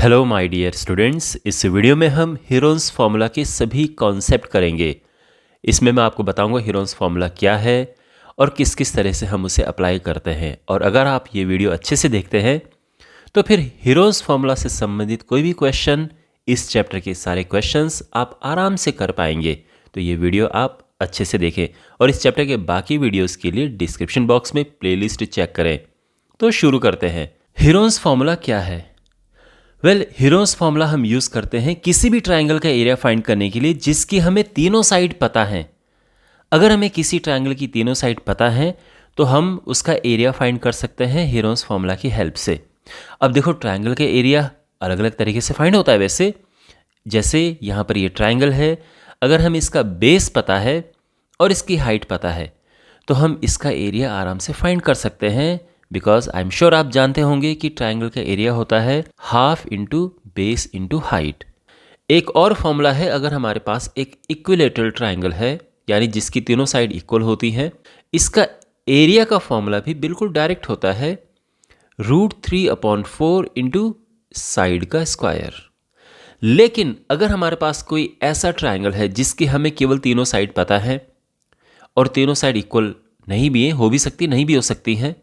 Hello my dear students, इस video में हम हीरोन्स फार्मूला के सभी कॉन्सेप्ट करेंगे। इसमें मैं आपको बताऊंगा हीरोन्स फार्मूला क्या है और किस किस तरह से हम उसे अप्लाई करते हैं। और अगर आप ये वीडियो अच्छे से देखते हैं तो फिर हीरोन्स फार्मूला से संबंधित कोई भी क्वेश्चन, इस चैप्टर के सारे क्वेश्चंस आप आराम से कर पाएंगे। तो ये वीडियो आप अच्छे से देखें और इस चैप्टर के बाकी वीडियोज़ के लिए डिस्क्रिप्शन बॉक्स में प्लेलिस्ट चेक करें। तो शुरू करते हैं। हीरोन्स फार्मूला क्या है? हीरोन्स फार्मूला हम यूज़ करते हैं किसी भी ट्राइंगल का एरिया फाइंड करने के लिए जिसकी हमें तीनों साइड पता है। अगर हमें किसी ट्राइंगल की तीनों साइड पता है तो हम उसका एरिया फाइंड कर सकते हैं हीरोन्स फार्मूला की हेल्प से। अब देखो, ट्राइंगल का एरिया अलग अलग तरीके से फाइंड होता है। वैसे जैसे यहाँ पर ये ट्राइंगल है, अगर हम इसका बेस पता है और इसकी हाइट पता है तो हम इसका एरिया आराम से फाइंड कर सकते हैं। बिकॉज आई एम श्योर आप जानते होंगे कि ट्राइंगल का एरिया होता है half into base into height. एक और फॉर्मूला है, अगर हमारे पास एक इक्विलेटरल ट्राइंगल है यानी जिसकी तीनों साइड इक्वल होती हैं, इसका एरिया का फॉर्मूला भी बिल्कुल डायरेक्ट होता है √3/4 इंटू साइड का स्क्वायर। लेकिन अगर हमारे पास कोई ऐसा ट्राइंगल है जिसकी हमें केवल तीनों साइड पता है और तीनों साइड इक्वल नहीं भी है, हो भी सकती नहीं भी हो सकती हैं,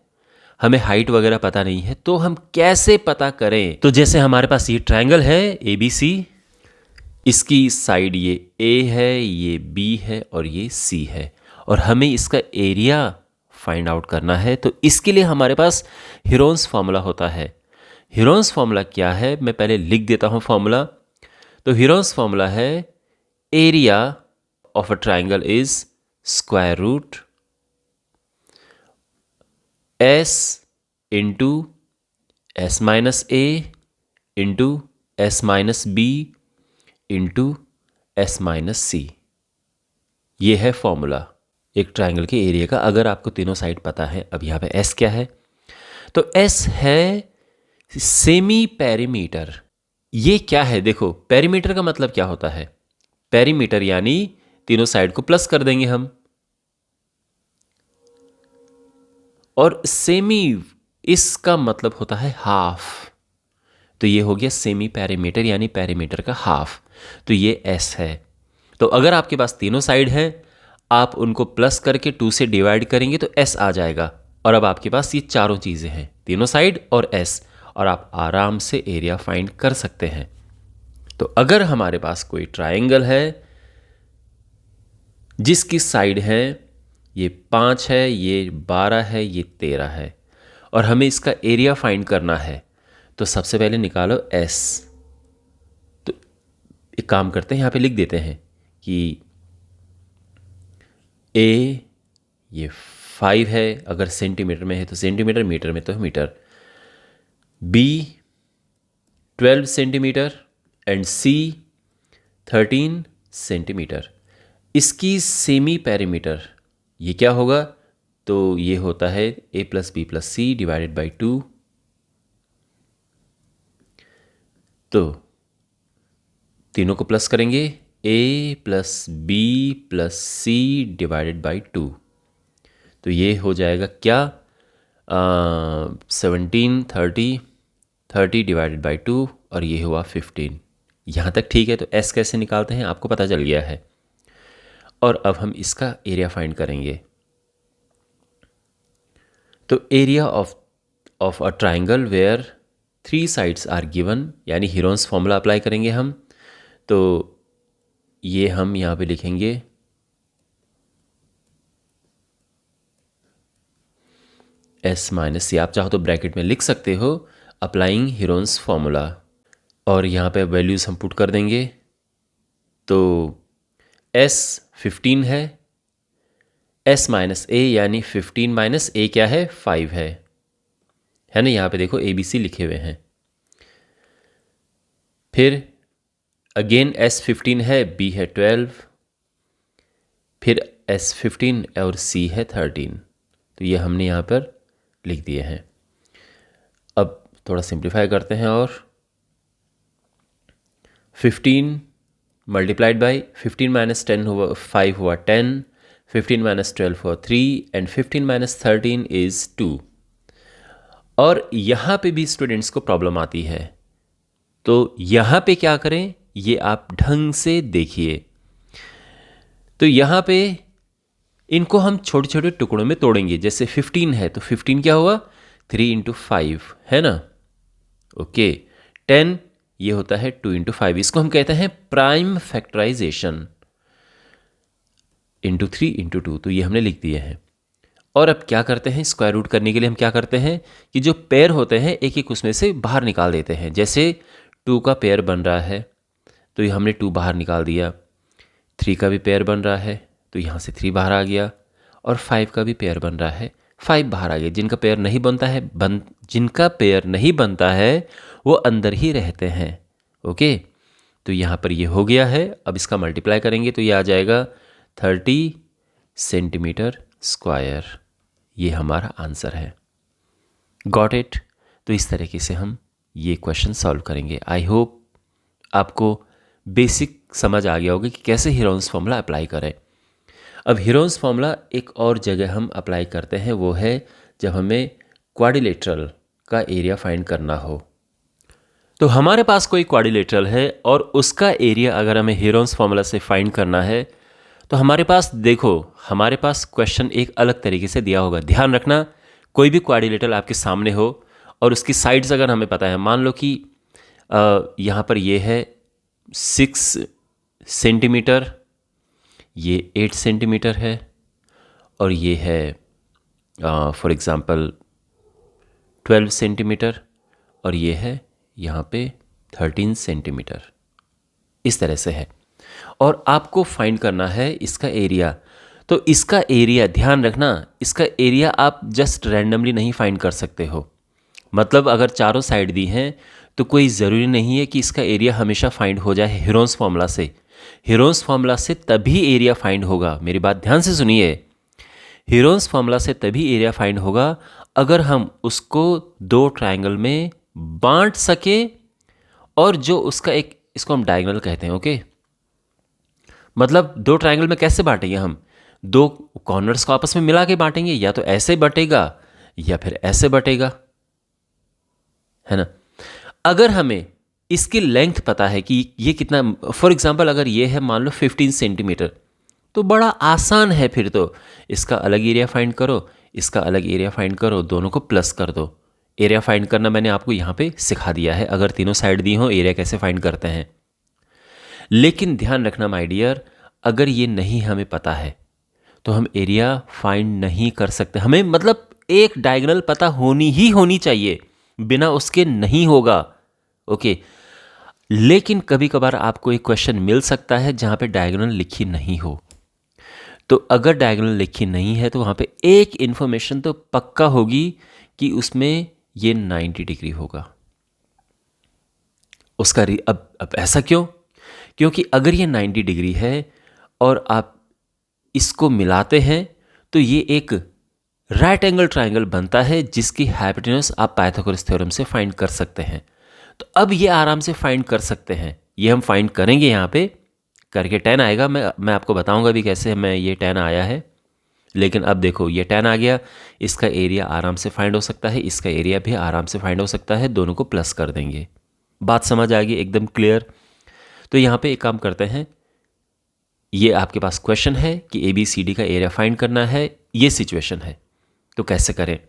हमें हाइट वगैरह पता नहीं है, तो हम कैसे पता करें? तो जैसे हमारे पास ये ट्राइंगल है ABC, इसकी साइड ये A है, ये B है और ये C है, और हमें इसका एरिया फाइंड आउट करना है। तो इसके लिए हमारे पास हीरोन्स फार्मूला होता है। हीरोन्स फार्मूला क्या है, मैं पहले लिख देता हूँ फार्मूला। तो हीरोन्स फार्मूला है area of a triangle is square root S into S minus A into S minus B into S minus C। ये है फॉर्मूला एक ट्राइंगल के एरिया का, अगर आपको तीनों साइड पता है। अब यहाँ पे S क्या है? तो S है सेमी पेरीमीटर। ये क्या है? देखो, पेरीमीटर का मतलब क्या होता है? पेरीमीटर यानी तीनों साइड को प्लस कर देंगे हम, और सेमी इसका मतलब होता है हाफ। तो ये हो गया सेमी पेरीमीटर यानी पेरीमीटर का हाफ। तो ये S है। तो अगर आपके पास तीनों साइड है, आप उनको प्लस करके 2 से डिवाइड करेंगे तो S आ जाएगा। और अब आपके पास ये चारों चीज़ें हैं, तीनों साइड और S, और आप आराम से एरिया फाइंड कर सकते हैं। तो अगर हमारे पास कोई ट्राइंगल है जिसकी साइड है ये 5 है, ये 12 है, ये 13 है, और हमें इसका एरिया फाइंड करना है, तो सबसे पहले निकालो S। तो एक काम करते हैं, यहाँ पे लिख देते हैं कि A ये 5 है, अगर सेंटीमीटर में है तो सेंटीमीटर, मीटर में तो metre, B 12 centimetre and C 13 centimetre. इसकी सेमी पेरीमीटर ये क्या होगा? तो ये होता है A + B + C divided by 2। तो तीनों को प्लस करेंगे, A + B + C divided by 2। तो ये हो जाएगा क्या? 17 30 डिवाइडेड बाई 2, और ये हुआ 15। यहाँ तक ठीक है। तो S कैसे निकालते हैं आपको पता चल गया है। और अब हम इसका एरिया फाइंड करेंगे। तो area of a triangle where 3 sides are given, यानी हीरोन्स फार्मूला अप्लाई करेंगे हम। तो ये हम यहाँ पे लिखेंगे S माइनस C। आप चाहो तो ब्रैकेट में लिख सकते हो अप्लाइंग हीरोन्स फार्मूला, और यहाँ पे वैल्यूज़ हम पुट कर देंगे। तो S 15 है, S माइनस A यानी 15 माइनस A क्या है? 5 है ना? यहाँ पे देखो ABC लिखे हुए हैं। फिर अगेन S 15 है, B है 12, फिर S 15 और C है 13। तो ये हमने यहाँ पर लिख दिए हैं। अब थोड़ा सिंप्लीफाई करते हैं, और 15 मल्टीप्लाइड बाई 15 माइनस 10 हुआ 5 हुआ 10, 15 माइनस 12 हुआ 3, एंड 15 माइनस 13 इज़ 2। और यहाँ पे भी स्टूडेंट्स को प्रॉब्लम आती है। तो यहाँ पे क्या करें, ये आप ढंग से देखिए। तो यहाँ पे इनको हम छोटे छोटे टुकड़ों में तोड़ेंगे। जैसे 15 है तो 15 क्या हुआ, 3 × 5 है ना। ओके, 10 ये होता है 2 × 5। इसको हम कहते हैं प्राइम फैक्टराइजेशन, ×3 × 2। तो ये हमने लिख दिए हैं। और अब क्या करते हैं, स्क्वायर रूट करने के लिए हम क्या करते हैं कि जो पेयर होते हैं एक एक उसमें से बाहर निकाल देते हैं। जैसे 2 का पेयर बन रहा है तो ये हमने 2 बाहर निकाल दिया। 3 का भी पेयर बन रहा है तो यहाँ से 3 बाहर आ गया। और 5 का भी पेयर बन रहा है, 5 बाहर आ गया। जिनका पेयर नहीं बनता है जिनका पेयर नहीं बनता है वो अंदर ही रहते हैं। ओके, तो यहाँ पर ये हो गया है। अब इसका मल्टीप्लाई करेंगे तो ये आ जाएगा 30 सेंटीमीटर स्क्वायर। ये हमारा आंसर है। Got it. तो इस तरीके से हम ये क्वेश्चन सॉल्व करेंगे। आई होप आपको बेसिक समझ आ गया होगा कि कैसे हीरोन्स फॉर्मूला अप्लाई करें। अब हीरोन्स फॉर्मूला एक और जगह हम अप्लाई करते हैं, वो है जब हमें क्वाड्रिलेटरल का एरिया फाइंड करना हो। तो हमारे पास कोई क्वाड्रिलेटरल है और उसका एरिया अगर हमें हीरोन्स फॉर्मूला से फाइंड करना है तो हमारे पास देखो, हमारे पास क्वेश्चन एक अलग तरीके से दिया होगा। ध्यान रखना, कोई भी क्वाड्रिलेटरल आपके सामने हो और उसकी साइड्स अगर हमें पता है, मान लो कि यहाँ पर ये है 6 सेंटीमीटर, ये 8 सेंटीमीटर है, और ये है फॉर एग्ज़ाम्पल 12 सेंटीमीटर, और ये है यहाँ पे 13 सेंटीमीटर। इस तरह से है और आपको फाइंड करना है इसका एरिया। तो इसका एरिया ध्यान रखना, इसका एरिया आप जस्ट रैंडमली नहीं फाइंड कर सकते हो। मतलब अगर चारों साइड दी हैं तो कोई ज़रूरी नहीं है कि इसका एरिया हमेशा फाइंड हो जाए हीरोन्स फॉर्मूला से। हीरोन्स फॉर्मूला से तभी एरिया फाइंड होगा, मेरी बात ध्यान से सुनिए। हीरोन्स फॉर्मूला से तभी एरिया फाइंड होगा अगर हम उसको 2 ट्रायंगल में बांट सके, और जो उसका एक, इसको हम डायगोनल कहते हैं। ओके, मतलब 2 ट्रायंगल में कैसे बांटेंगे हम, 2 कॉर्नर्स को आपस में मिला के बांटेंगे, या तो ऐसे बटेगा या फिर ऐसे बटेगा, है ना। अगर हमें इसकी लेंथ पता है कि ये कितना, फॉर एग्जांपल अगर ये है मान लो 15 सेंटीमीटर, तो बड़ा आसान है। फिर तो इसका अलग एरिया फाइंड करो, इसका अलग एरिया फाइंड करो, दोनों को प्लस कर दो। एरिया फाइंड करना मैंने आपको यहाँ पे सिखा दिया है, अगर तीनों साइड दी हो एरिया कैसे फाइंड करते हैं। लेकिन ध्यान रखना माय डियर, अगर ये नहीं हमें पता है तो हम एरिया फाइंड नहीं कर सकते। हमें मतलब एक डायगोनल पता होनी चाहिए, बिना उसके नहीं होगा। ओके, लेकिन कभी कभार आपको एक क्वेश्चन मिल सकता है जहाँ पे डायगोनल लिखी नहीं हो। तो अगर डायगोनल लिखी नहीं है तो वहाँ पे एक इन्फॉर्मेशन तो पक्का होगी कि उसमें ये 90 डिग्री होगा उसका। अब ऐसा क्यों? क्योंकि अगर ये 90 डिग्री है और आप इसको मिलाते हैं तो ये एक राइट एंगल ट्रायंगल बनता है जिसकी हाइपोटेन्यूज आप पाइथागोरस थ्योरम से फाइंड कर सकते हैं। तो अब ये आराम से फाइंड कर सकते हैं, ये हम फाइंड करेंगे। यहाँ पे करके 10 आएगा, मैं आपको बताऊंगा भी कैसे मैं ये 10 आया है। लेकिन अब देखो ये 10 आ गया, इसका एरिया आराम से फाइंड हो सकता है, इसका एरिया भी आराम से फाइंड हो सकता है, दोनों को प्लस कर देंगे। बात समझ आ गई एकदम क्लियर। तो यहाँ पे एक काम करते हैं, ये आपके पास क्वेश्चन है कि ABCD का एरिया फाइंड करना है, ये सिचुएशन है, तो कैसे करें।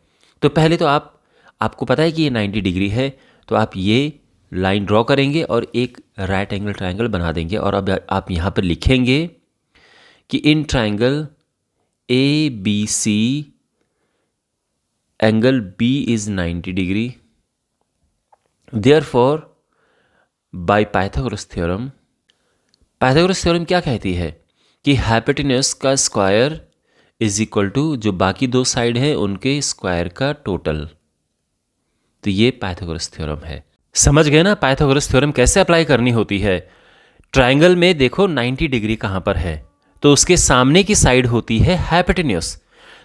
तो पहले तो आपको पता है कि ये 90 डिग्री है, तो आप ये लाइन ड्रॉ करेंगे और एक राइट एंगल ट्रायंगल बना देंगे। और अब आप यहाँ पर लिखेंगे कि in triangle ABC angle B is 90 degree, therefore by Pythagoras theorem. Pythagoras theorem क्या कहती है कि हाइपोटेन्यूज का स्क्वायर इज इक्वल टू जो बाकी 2 साइड हैं उनके स्क्वायर का टोटल। तो ये पाइथागोरस थ्योरम है। समझ गए ना पाइथागोरस थ्योरम कैसे अप्लाई करनी होती है। ट्रायंगल में देखो 90 डिग्री कहाँ पर है, तो उसके सामने की साइड होती है हाइपोटेन्यूज।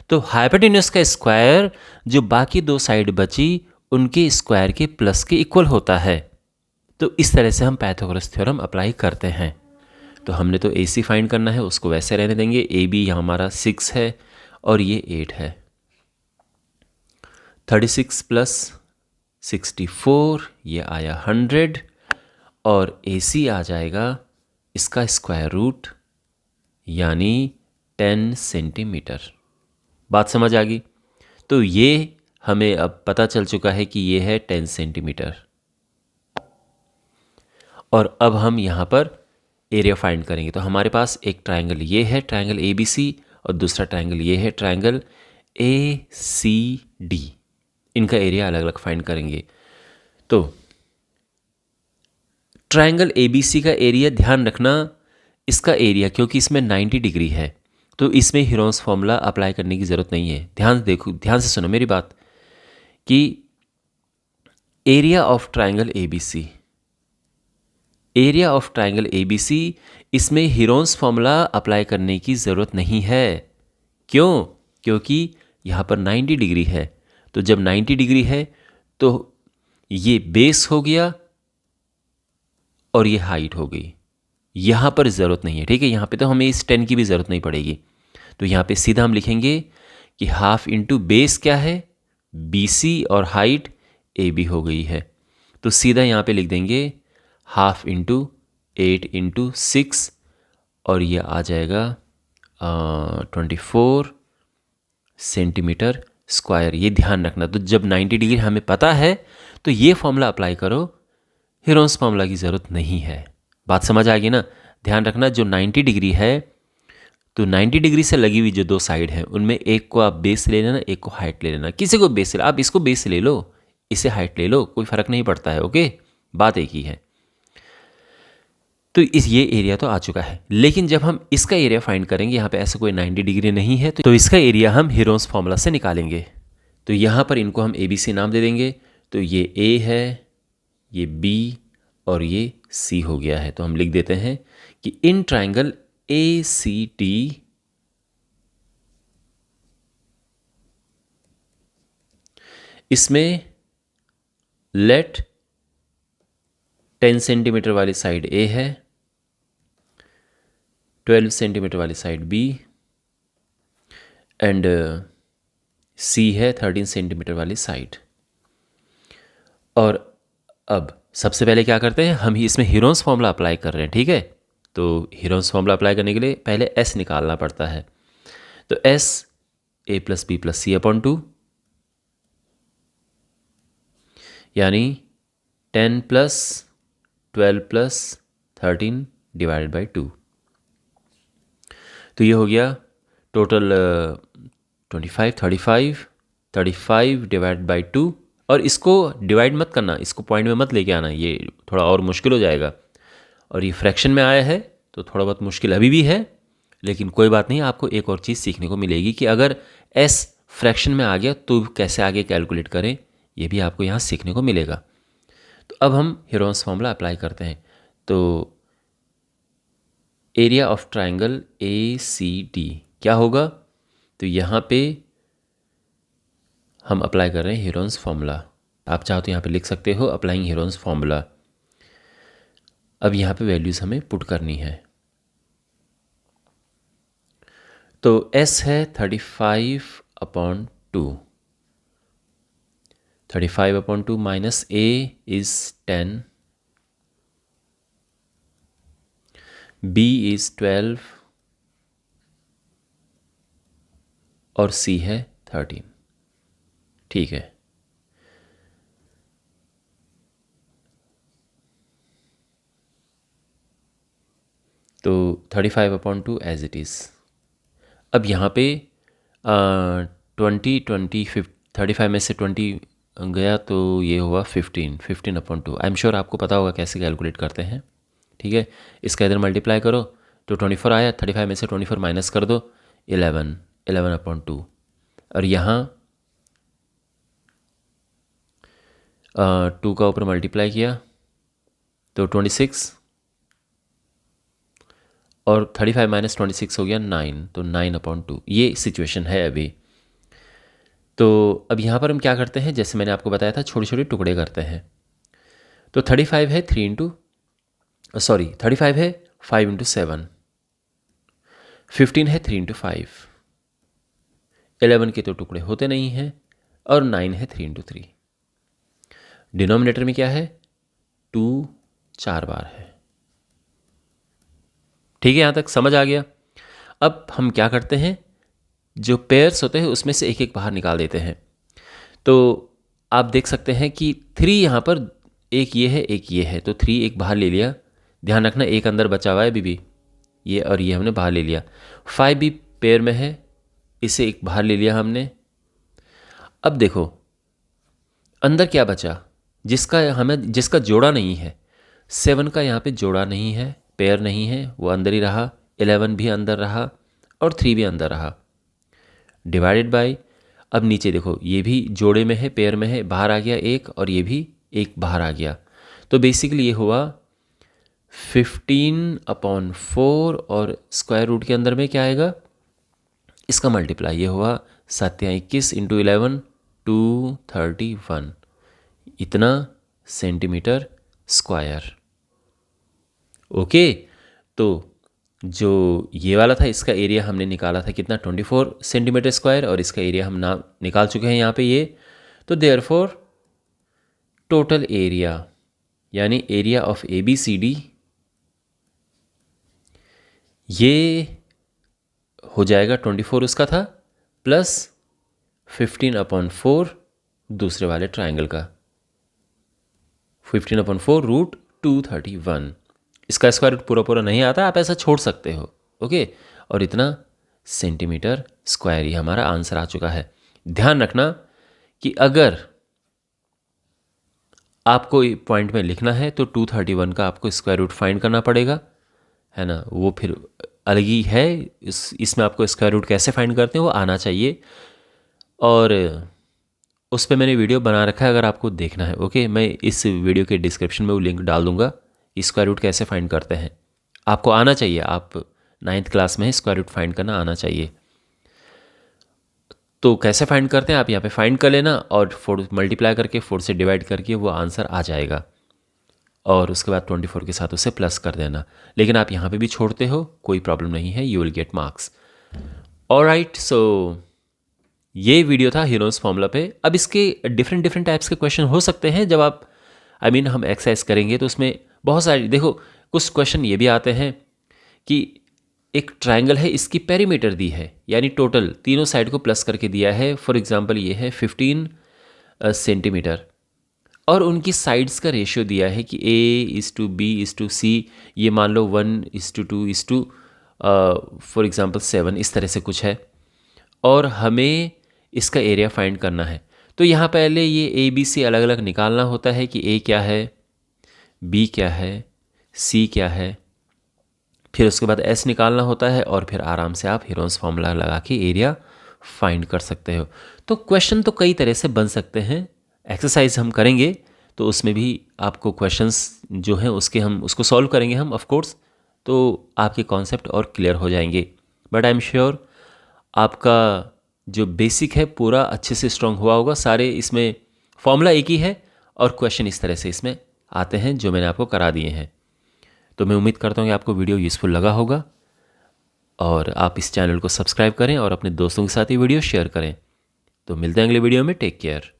तो हाइपोटेन्यूज का स्क्वायर जो बाकी 2 साइड बची उनके स्क्वायर के प्लस के इक्वल होता है। तो इस तरह से हम पाइथागोरस थ्योरम अप्लाई करते हैं। तो हमने तो AC फाइंड करना है, उसको वैसे रहने देंगे। AB यहाँ हमारा 6 है और ये 8 है। 36 + 64 ये आया 100, और AC आ जाएगा इसका स्क्वायर रूट यानी 10 सेंटीमीटर। बात समझ आ गई? तो ये हमें अब पता चल चुका है कि ये है 10 सेंटीमीटर। और अब हम यहाँ पर एरिया फाइंड करेंगे। तो हमारे पास एक ट्रायंगल ये है, ट्रायंगल ABC, और दूसरा ट्रायंगल ये है, ट्रायंगल ACD। इनका एरिया अलग अलग फाइंड करेंगे। तो ट्रायंगल ABC का एरिया, ध्यान रखना इसका एरिया, क्योंकि इसमें 90 डिग्री है तो इसमें हीरोन्स फॉर्मूला अप्लाई करने की ज़रूरत नहीं है। ध्यान से सुनो मेरी बात कि एरिया ऑफ ट्रायंगल ABC, इसमें हीरोन्स फॉर्मूला अप्लाई करने की ज़रूरत नहीं है। क्यों? क्योंकि यहाँ पर 90 डिग्री है। तो जब 90 डिग्री है तो ये बेस हो गया और ये हाइट हो गई। यहाँ पर ज़रूरत नहीं है, ठीक है। यहाँ पे तो हमें इस 10 की भी ज़रूरत नहीं पड़ेगी। तो यहाँ पे सीधा हम लिखेंगे कि हाफ इंटू बेस क्या है, BC, और हाइट AB हो गई है। तो सीधा यहाँ पे लिख देंगे हाफ इंटू 8 इंटू 6, और ये आ जाएगा 24 सेंटीमीटर स्क्वायर। ये ध्यान रखना। तो जब 90 डिग्री हमें पता है तो ये फॉर्मूला अप्लाई करो, हीरोन्स फॉर्मूला की ज़रूरत नहीं है। बात समझ आ गई ना? ध्यान रखना, जो 90 डिग्री है तो 90 डिग्री से लगी हुई जो दो साइड हैं उनमें एक को आप बेस ले लेना, एक को हाइट ले लेना। किसी को बेस ले, आप इसको बेस ले लो, इसे हाइट ले लो, कोई फ़र्क नहीं पड़ता है। ओके, बात एक ही है। तो ये एरिया तो आ चुका है, लेकिन जब हम इसका एरिया फाइंड करेंगे, यहाँ पे ऐसा कोई 90 डिग्री नहीं है, तो इसका एरिया हम हीरोन्स फॉर्मूला से निकालेंगे। तो यहाँ पर इनको हम ABC नाम दे देंगे। तो ये A है, ये B, और ये C हो गया है। तो हम लिख देते हैं कि इन ट्राइंगल ACD इसमें लेट 10 सेंटीमीटर वाली साइड A है, 12 सेंटीमीटर वाली साइड B, एंड C है 13 सेंटीमीटर वाली साइड। और अब सबसे पहले क्या करते हैं, हम ही इसमें हीरोन्स फॉर्मूला अप्लाई कर रहे हैं, ठीक है। तो हीरोन्स फॉर्मूला अप्लाई करने के लिए पहले S निकालना पड़ता है। तो S A + B + C upon 2, यानी 10 + 12 + 13 डिवाइडेड बाई 2। तो ये हो गया टोटल 35 डिवाइड बाई 2। और इसको डिवाइड मत करना, इसको पॉइंट में मत लेके आना, ये थोड़ा और मुश्किल हो जाएगा। और ये फ्रैक्शन में आया है तो थोड़ा बहुत मुश्किल अभी भी है, लेकिन कोई बात नहीं, आपको एक और चीज़ सीखने को मिलेगी कि अगर S फ्रैक्शन में आ गया तो कैसे आगे कैलकुलेट करें, ये भी आपको यहाँ सीखने को मिलेगा। तो अब हम हीरोन्स फॉर्मूला अप्लाई करते हैं। तो एरिया ऑफ ट्राइंगल ACD क्या होगा? तो यहाँ पे हम अप्लाई कर रहे हैं हीरोन्स फॉर्मूला। आप चाहो तो यहाँ पे लिख सकते हो अप्लाइंग हीरोन्स फॉर्मूला। अब यहाँ पे वैल्यूज़ हमें पुट करनी है। तो S है 35/2, 35/2 minus A is 10, B is 12, और C है 13। ठीक है। तो 35/2 एज इट इज़। अब यहाँ पे 35 में से 20 गया तो ये हुआ 15/2। आई एम श्योर आपको पता होगा कैसे कैलकुलेट करते हैं, ठीक है। इसका इधर मल्टीप्लाई करो तो 24 आया, 35 में से 24 माइनस कर दो, 11/2। और यहाँ 2 का ऊपर मल्टीप्लाई किया तो 26, और 35 माइनस 26 हो गया 9, तो 9/2। ये सिचुएशन है अभी। तो अब यहाँ पर हम क्या करते हैं, जैसे मैंने आपको बताया था, छोटे छोटे टुकड़े करते हैं। तो 35 है 35 है 5 × 7, 15 है 3 × 5, 11 के तो टुकड़े होते नहीं हैं, और 9 है 3 × 3। डिनोमिनेटर में क्या है 2 4 बार है। ठीक है, यहाँ तक समझ आ गया। अब हम क्या करते हैं, जो पेयर्स होते हैं उसमें से एक एक बाहर निकाल देते हैं। तो आप देख सकते हैं कि 3 यहाँ पर, एक ये है एक ये है, तो 3 एक बाहर ले लिया। ध्यान रखना एक अंदर बचा हुआ है बीबी, ये और ये हमने बाहर ले लिया। 5 भी पेयर में है, इसे एक बाहर ले लिया हमने। अब देखो अंदर क्या बचा, जिसका जोड़ा नहीं है। 7 का यहाँ पे जोड़ा नहीं है, पेयर नहीं है, वो अंदर ही रहा। 11 भी अंदर रहा और 3 भी अंदर रहा। डिवाइडेड बाय, अब नीचे देखो ये भी जोड़े में है, पेयर में है, बाहर आ गया एक, और ये भी एक बाहर आ गया। तो बेसिकली ये हुआ 15/4, और स्क्वायर रूट के अंदर में क्या आएगा, इसका मल्टीप्लाई। ये हुआ 7 या 21 इंटू 11, 231, इतना सेंटीमीटर स्क्वायर। ओके, तो जो ये वाला था इसका एरिया हमने निकाला था कितना, 24 सेंटीमीटर स्क्वायर, और इसका एरिया हम निकाल चुके हैं यहाँ पे ये। तो देयरफॉर टोटल एरिया, यानी एरिया ऑफ ABCD, ये हो जाएगा 24 उसका था, प्लस 15/4 दूसरे वाले ट्रायंगल का, 15/4 रूट 231। इसका स्क्वायर रूट पूरा पूरा नहीं आता, आप ऐसा छोड़ सकते हो। ओके, और इतना सेंटीमीटर स्क्वायर, ये हमारा आंसर आ चुका है। ध्यान रखना कि अगर आपको पॉइंट में लिखना है तो 231 का आपको स्क्वायर रूट फाइंड करना पड़ेगा, है ना। वो फिर अलग ही है, इसमें आपको स्क्वायर रूट कैसे फाइंड करते हैं वो आना चाहिए, और उस पर मैंने वीडियो बना रखा है अगर आपको देखना है। ओके, मैं इस वीडियो के डिस्क्रिप्शन में वो लिंक डाल दूंगा, स्क्वायर रूट कैसे फाइंड करते हैं। आपको आना चाहिए, आप 9th क्लास में स्क्वायर रूट फाइंड करना आना चाहिए। तो कैसे फाइंड करते हैं, आप यहाँ पे फाइंड कर लेना, और 4 मल्टीप्लाई करके 4 से डिवाइड करके वो आंसर आ जाएगा, और उसके बाद 24 के साथ उसे प्लस कर देना। लेकिन आप यहाँ पे भी छोड़ते हो, कोई प्रॉब्लम नहीं है, you will get marks. Alright, so ये वीडियो था हीरोन्स फार्मूला पे। अब इसके डिफरेंट टाइप्स के क्वेश्चन हो सकते हैं जब आप हम एक्सरसाइज करेंगे, तो उसमें बहुत सारे, देखो कुछ क्वेश्चन ये भी आते हैं कि एक ट्रायंगल है, इसकी पेरीमीटर दी है, यानी टोटल तीनों साइड को प्लस करके दिया है। फॉर एग्जांपल ये है 15 सेंटीमीटर, और उनकी साइड्स का रेशियो दिया है कि A:B:C, ये मान लो 1:2 फॉर एग्जांपल 7, इस तरह से कुछ है, और हमें इसका एरिया फाइंड करना है। तो यहाँ पहले ये ABC अलग अलग निकालना होता है कि A क्या है, B क्या है, C क्या है, फिर उसके बाद S निकालना होता है, और फिर आराम से आप हीरोन्स फार्मूला लगा के एरिया फाइंड कर सकते हो। तो क्वेश्चन तो कई तरह से बन सकते हैं। एक्सरसाइज हम करेंगे तो उसमें भी आपको क्वेश्चंस जो हैं उसको सॉल्व करेंगे हम, ऑफ कोर्स, तो आपके कॉन्सेप्ट और क्लियर हो जाएंगे। बट आई एम श्योर आपका जो बेसिक है पूरा अच्छे से स्ट्रांग हुआ होगा। सारे इसमें फॉर्मूला एक ही है, और क्वेश्चन इस तरह से इसमें आते हैं जो मैंने आपको करा दिए हैं। तो मैं उम्मीद करता हूँ कि आपको वीडियो यूज़फुल लगा होगा, और आप इस चैनल को सब्सक्राइब करें और अपने दोस्तों के साथ ये वीडियो शेयर करें। तो मिलते हैं अगले वीडियो में, टेक केयर।